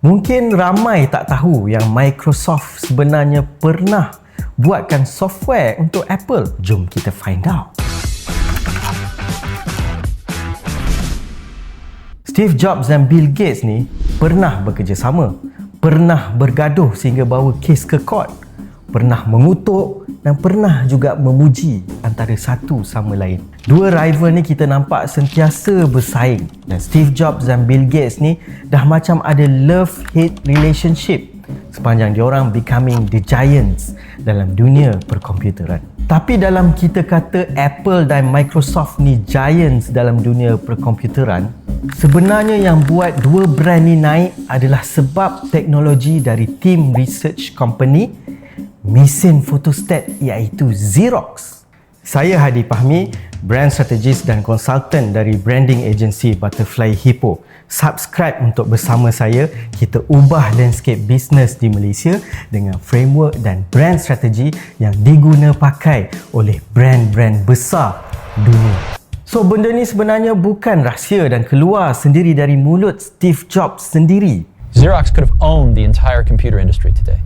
Mungkin ramai tak tahu yang Microsoft sebenarnya pernah buatkan software untuk Apple. Jom kita find out. Steve Jobs dan Bill Gates ni pernah bekerjasama, pernah bergaduh sehingga bawa kes ke court, pernah mengutuk dan pernah juga memuji antara satu sama lain. Dua rival ni kita nampak sentiasa bersaing, dan Steve Jobs dan Bill Gates ni dah macam ada love-hate relationship sepanjang diorang becoming the giants dalam dunia perkomputeran. Tapi dalam kita kata Apple dan Microsoft ni giants dalam dunia perkomputeran, sebenarnya yang buat dua brand ni naik adalah sebab teknologi dari tim research company mesin fotostat iaitu Xerox. Saya Hadi Fahmi, brand strategist dan konsultan dari branding agency Butterfly Hippo. Subscribe untuk bersama saya kita ubah landscape bisnes di Malaysia dengan framework dan brand strategi yang diguna pakai oleh brand-brand besar dunia. So benda ni sebenarnya bukan rahsia dan keluar sendiri dari mulut Steve Jobs sendiri. Xerox could have owned the entire computer industry today.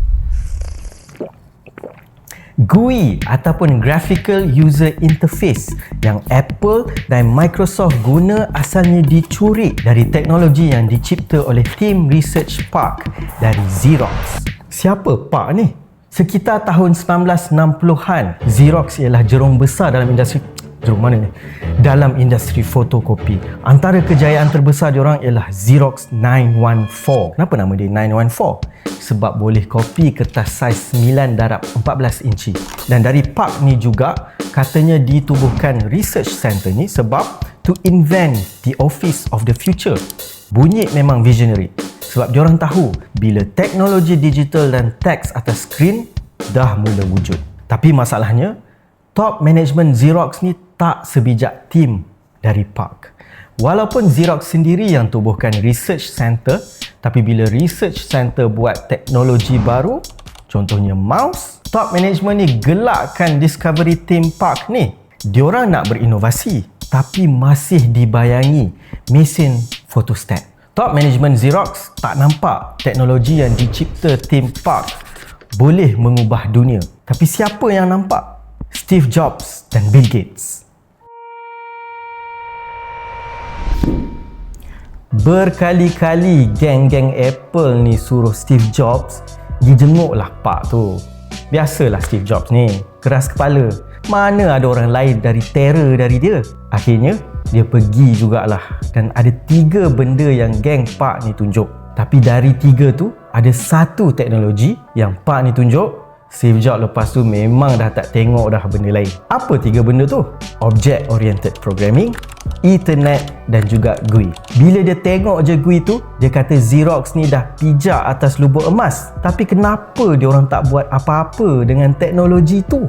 GUI ataupun Graphical User Interface yang Apple dan Microsoft guna asalnya dicuri dari teknologi yang dicipta oleh tim Research Park dari Xerox. Siapa Park ni? Sekitar tahun 1960-an, Xerox ialah jerung besar dalam industri dalam industri fotokopi. Antara kejayaan terbesar diorang ialah Xerox 914. Kenapa nama dia 914? Sebab boleh kopi kertas saiz 9/14 inci. Dan dari Park ni juga katanya ditubuhkan research center ni sebab to invent the office of the future. Bunyi memang visionary sebab diorang tahu bila teknologi digital dan teks atas skrin dah mula wujud. Tapi masalahnya top management Xerox ni tak sebijak tim dari Park. Walaupun Xerox sendiri yang tubuhkan research center, tapi bila research center buat teknologi baru, contohnya mouse, top management ni gelakkan discovery team Park ni. Diorang nak berinovasi, tapi masih dibayangi mesin fotostat. Top management Xerox tak nampak teknologi yang dicipta tim Park boleh mengubah dunia. Tapi siapa yang nampak? Steve Jobs dan Bill Gates. Berkali-kali geng-geng Apple ni suruh Steve Jobs dijenguklah Pak tu. Biasalah Steve Jobs ni, keras kepala. Mana ada orang lain dari terror dari dia. Akhirnya, dia pergi jugalah. Dan ada 3 benda yang geng Pak ni tunjuk. Tapi dari 3 tu, ada satu teknologi yang Pak ni tunjuk, Steve Jobs lepas tu memang dah tak tengok dah benda lain. Apa 3 benda tu? Object Oriented Programming, Ethernet dan juga GUI. Bila dia tengok je GUI tu, dia kata Xerox ni dah pijak atas lubuk emas. Tapi kenapa dia orang tak buat apa-apa dengan teknologi tu?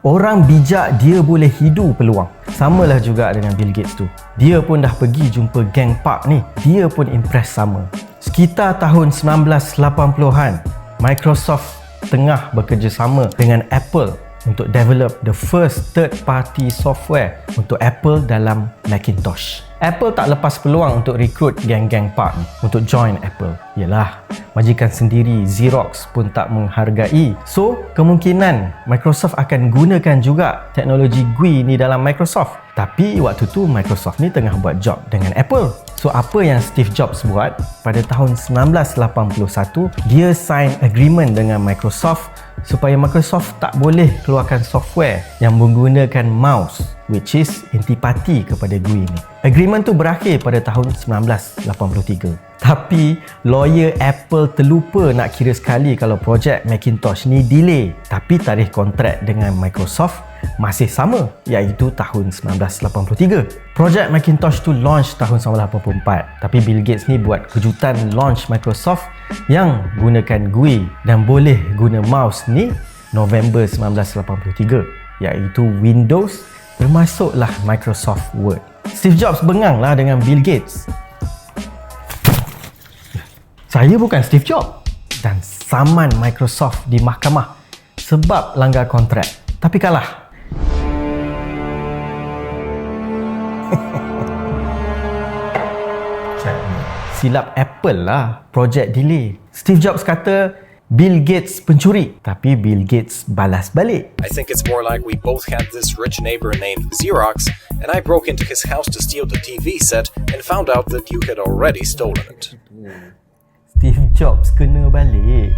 Orang bijak dia boleh hidu peluang. Samalah juga dengan Bill Gates tu. Dia pun dah pergi jumpa geng Park ni. Dia pun impress sama. Sekitar tahun 1980-an, Microsoft tengah bekerjasama dengan Apple untuk develop the first third party software untuk Apple dalam Macintosh. Apple tak lepas peluang untuk rekrut geng-geng Park untuk join Apple. Yalah, majikan sendiri Xerox pun tak menghargai. So, kemungkinan Microsoft akan gunakan juga teknologi GUI ni dalam Microsoft. Tapi waktu tu Microsoft ni tengah buat job dengan Apple. So, apa yang Steve Jobs buat? Pada tahun 1981, dia sign agreement dengan Microsoft supaya Microsoft tak boleh keluarkan software yang menggunakan mouse, which is intipati kepada GUI ni. Agreement tu berakhir pada tahun 1983. Tapi lawyer Apple terlupa nak kira sekali kalau projek Macintosh ni delay. Tapi tarikh kontrak dengan Microsoft masih sama, iaitu tahun 1983. Projek Macintosh tu launch tahun 1984. Tapi Bill Gates ni buat kejutan launch Microsoft yang gunakan GUI dan boleh guna mouse ni November 1983, iaitu Windows termasuklah Microsoft Word. Steve Jobs bengang lah dengan Bill Gates. Saya bukan Steve Jobs dan saman Microsoft di mahkamah sebab langgar kontrak. Tapi kalah. silap Apple lah, project delay. Steve Jobs kata Bill Gates pencuri, tapi Bill Gates balas balik. I think it's more like we both had this rich neighbor named Xerox, and I broke into his house to steal the TV set and found out that you had already stolen it. Steve Jobs kena balik.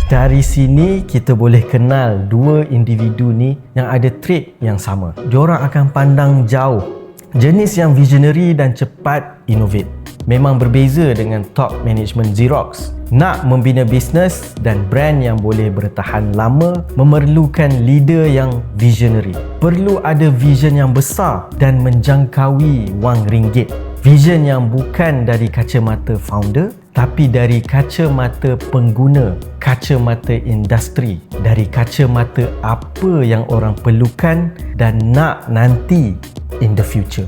Dari sini kita boleh kenal dua individu ni yang ada trait yang sama. Diorang akan pandang jauh. Jenis yang visionary dan cepat innovate. Memang berbeza dengan top management Xerox. Nak membina bisnes dan brand yang boleh bertahan lama memerlukan leader yang visionary. Perlu ada vision yang besar dan menjangkaui wang ringgit. Vision yang bukan dari kacamata founder tapi dari kacamata pengguna, kacamata industri, dari kacamata apa yang orang perlukan dan nak nanti in the future.